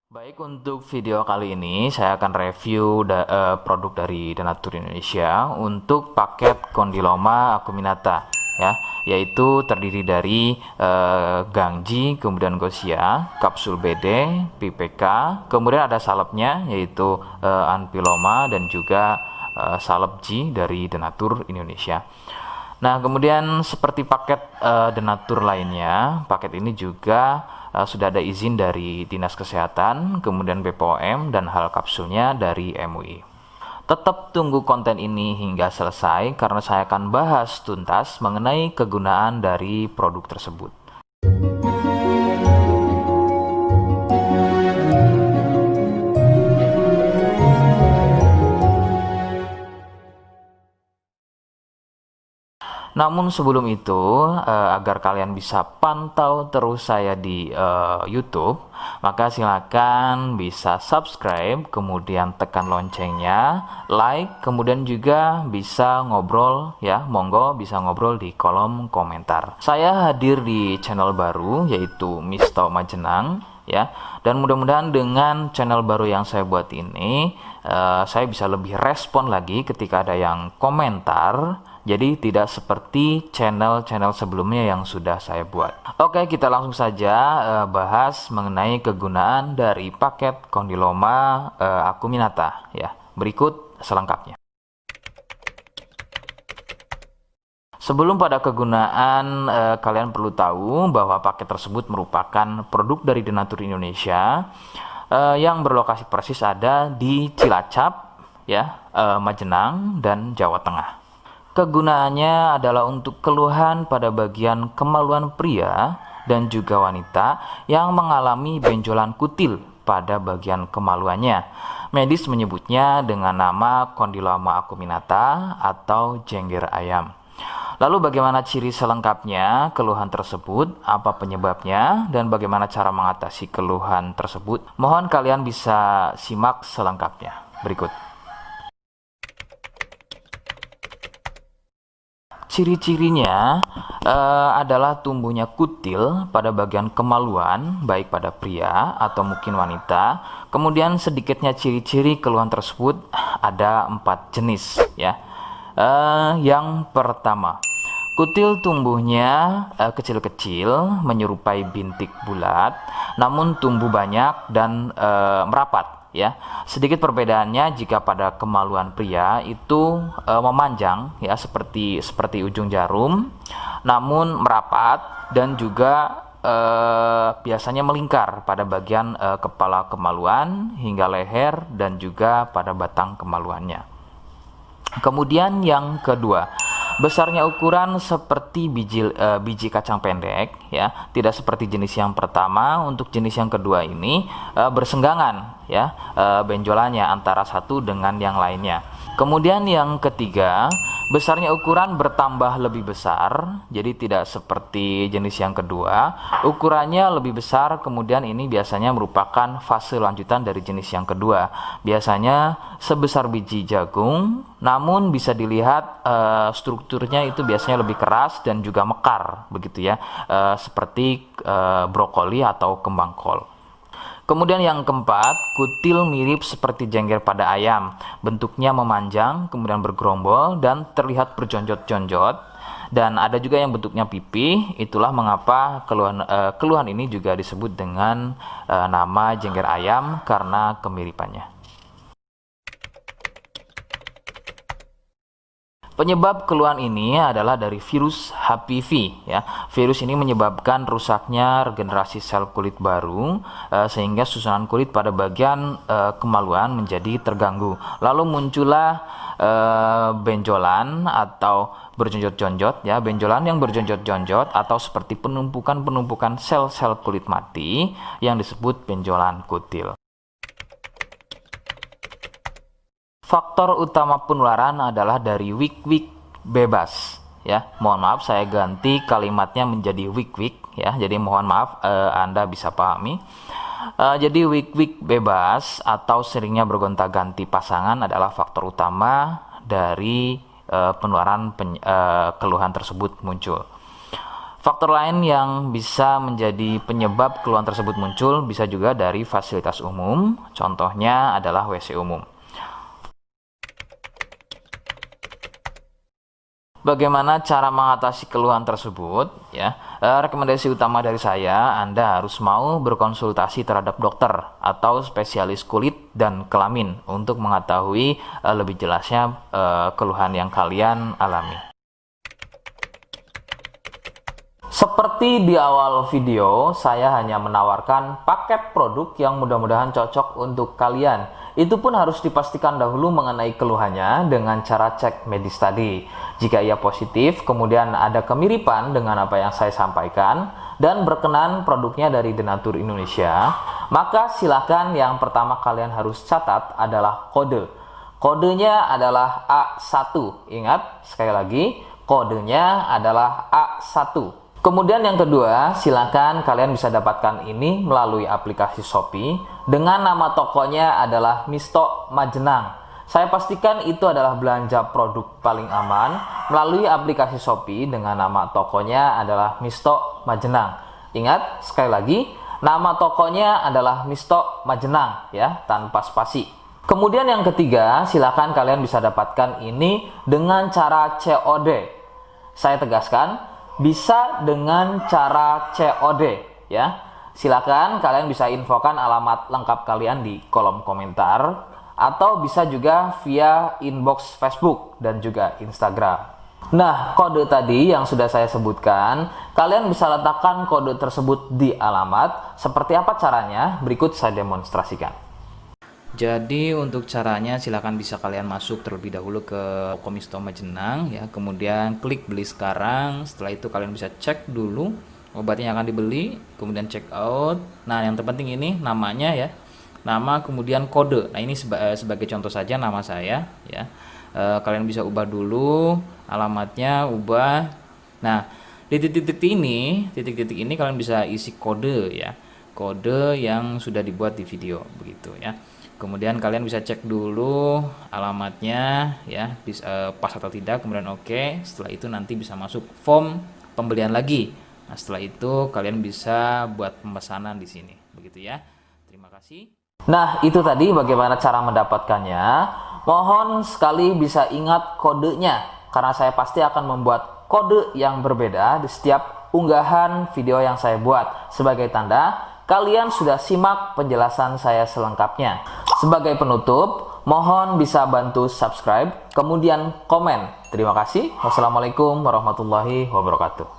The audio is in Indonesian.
Baik, untuk video kali ini saya akan review produk dari Denatur Indonesia untuk paket Condyloma acuminata ya, yaitu terdiri dari Gangji, kemudian Gosia, kapsul BD, PPK, kemudian ada salepnya yaitu Anpiloma dan juga salep G dari Denatur Indonesia. Nah, kemudian seperti paket Denatur lainnya, paket ini juga sudah ada izin dari Dinas Kesehatan, kemudian BPOM, dan hal kapsulnya dari MUI. Tetap tunggu konten ini hingga selesai karena saya akan bahas tuntas mengenai kegunaan dari produk tersebut. Namun sebelum itu, agar kalian bisa pantau terus saya di YouTube, maka silakan bisa subscribe, kemudian tekan loncengnya, like, kemudian juga bisa ngobrol ya, monggo bisa ngobrol di kolom komentar. Saya hadir di channel baru yaitu Misto Majenang ya, dan mudah-mudahan dengan channel baru yang saya buat ini, saya bisa lebih respon lagi ketika ada yang komentar. Jadi tidak seperti channel-channel sebelumnya yang sudah saya buat. Oke, kita langsung saja bahas mengenai kegunaan dari paket Condyloma acuminata ya. Berikut selengkapnya. Sebelum pada kegunaan, kalian perlu tahu bahwa paket tersebut merupakan produk dari Denatur Indonesia yang berlokasi persis ada di Cilacap ya, Majenang dan Jawa Tengah. Kegunaannya adalah untuk keluhan pada bagian kemaluan pria dan juga wanita yang mengalami benjolan kutil pada bagian kemaluannya. Medis menyebutnya dengan nama Condyloma acuminata atau jengger ayam. Lalu bagaimana ciri selengkapnya keluhan tersebut, apa penyebabnya, dan bagaimana cara mengatasi keluhan tersebut? Mohon kalian bisa simak selengkapnya. Berikut. Ciri-cirinya adalah tumbuhnya kutil pada bagian kemaluan, baik pada pria atau mungkin wanita. Kemudian sedikitnya ciri-ciri keluhan tersebut ada 4 jenis ya. Yang pertama, kutil tumbuhnya kecil-kecil, menyerupai bintik bulat, namun tumbuh banyak dan merapat. Ya, sedikit perbedaannya jika pada kemaluan pria itu memanjang ya, seperti ujung jarum, namun merapat dan juga biasanya melingkar pada bagian kepala kemaluan hingga leher dan juga pada batang kemaluannya. Kemudian yang kedua, besarnya ukuran seperti biji kacang pendek ya, tidak seperti jenis yang pertama. Untuk jenis yang kedua ini bersenggangan ya, benjolannya antara satu dengan yang lainnya. Kemudian yang ketiga, besarnya ukuran bertambah lebih besar, jadi tidak seperti jenis yang kedua. Ukurannya lebih besar, kemudian ini biasanya merupakan fase lanjutan dari jenis yang kedua. Biasanya sebesar biji jagung, namun bisa dilihat strukturnya itu biasanya lebih keras dan juga mekar, begitu ya, seperti brokoli atau kembang kol. Kemudian yang keempat, kutil mirip seperti jengger pada ayam. Bentuknya memanjang, kemudian bergerombol dan terlihat berjonjot-jonjot. Dan ada juga yang bentuknya pipih. Itulah mengapa keluhan ini juga disebut dengan nama jengger ayam karena kemiripannya. Penyebab keluhan ini adalah dari virus HPV ya. Virus ini menyebabkan rusaknya regenerasi sel kulit baru sehingga susunan kulit pada bagian kemaluan menjadi terganggu. Lalu muncullah benjolan atau berjonjot-jonjot ya, benjolan yang berjonjot-jonjot atau seperti penumpukan-penumpukan sel-sel kulit mati yang disebut benjolan kutil. Faktor utama penularan adalah dari wik-wik bebas ya. Mohon maaf saya ganti kalimatnya menjadi wik-wik ya. Jadi mohon maaf Anda bisa pahami. Jadi wik-wik bebas atau seringnya bergonta-ganti pasangan adalah faktor utama dari penularan keluhan tersebut muncul. Faktor lain yang bisa menjadi penyebab keluhan tersebut muncul bisa juga dari fasilitas umum, contohnya adalah WC umum. Bagaimana cara mengatasi keluhan tersebut? Ya, rekomendasi utama dari saya, Anda harus mau berkonsultasi terhadap dokter atau spesialis kulit dan kelamin untuk mengetahui lebih jelasnya keluhan yang kalian alami. Seperti di awal video, saya hanya menawarkan paket produk yang mudah-mudahan cocok untuk kalian. Itu pun harus dipastikan dahulu mengenai keluhannya dengan cara cek medis tadi. Jika ia positif, kemudian ada kemiripan dengan apa yang saya sampaikan, dan berkenan produknya dari Denatur Indonesia, maka silakan yang pertama kalian harus catat adalah kode. Kodenya adalah A1. Ingat, sekali lagi, kodenya adalah A1. Kemudian yang kedua, silakan kalian bisa dapatkan ini melalui aplikasi Shopee dengan nama tokonya adalah Misto Majenang. Saya pastikan itu adalah belanja produk paling aman melalui aplikasi Shopee dengan nama tokonya adalah Misto Majenang. Ingat, sekali lagi, nama tokonya adalah Misto Majenang ya, tanpa spasi. Kemudian yang ketiga, silakan kalian bisa dapatkan ini dengan cara COD. Saya tegaskan, bisa dengan cara COD ya. Silakan kalian bisa infokan alamat lengkap kalian di kolom komentar atau bisa juga via inbox Facebook dan juga Instagram. Nah, kode tadi yang sudah saya sebutkan, kalian bisa letakkan kode tersebut di alamat. Seperti apa caranya? Berikut saya demonstrasikan. Jadi untuk caranya silakan bisa kalian masuk terlebih dahulu ke toko Misto Majenang ya, kemudian klik beli sekarang. Setelah itu kalian bisa cek dulu obatnya yang akan dibeli, kemudian check out. Nah, yang terpenting ini namanya ya, nama kemudian kode. Nah, ini sebagai contoh saja nama saya ya. Kalian bisa ubah dulu alamatnya, ubah. Nah, di titik-titik ini kalian bisa isi kode ya, kode yang sudah dibuat di video begitu ya. Kemudian kalian bisa cek dulu alamatnya ya, pas atau tidak, kemudian oke. Setelah itu nanti bisa masuk form pembelian lagi. Nah, setelah itu kalian bisa buat pemesanan di sini begitu ya. Terima kasih. Nah, itu tadi bagaimana cara mendapatkannya. Mohon sekali bisa ingat kodenya, karena saya pasti akan membuat kode yang berbeda di setiap unggahan video yang saya buat sebagai tanda kalian sudah simak penjelasan saya selengkapnya. Sebagai penutup, mohon bisa bantu subscribe, kemudian komen. Terima kasih. Wassalamualaikum warahmatullahi wabarakatuh.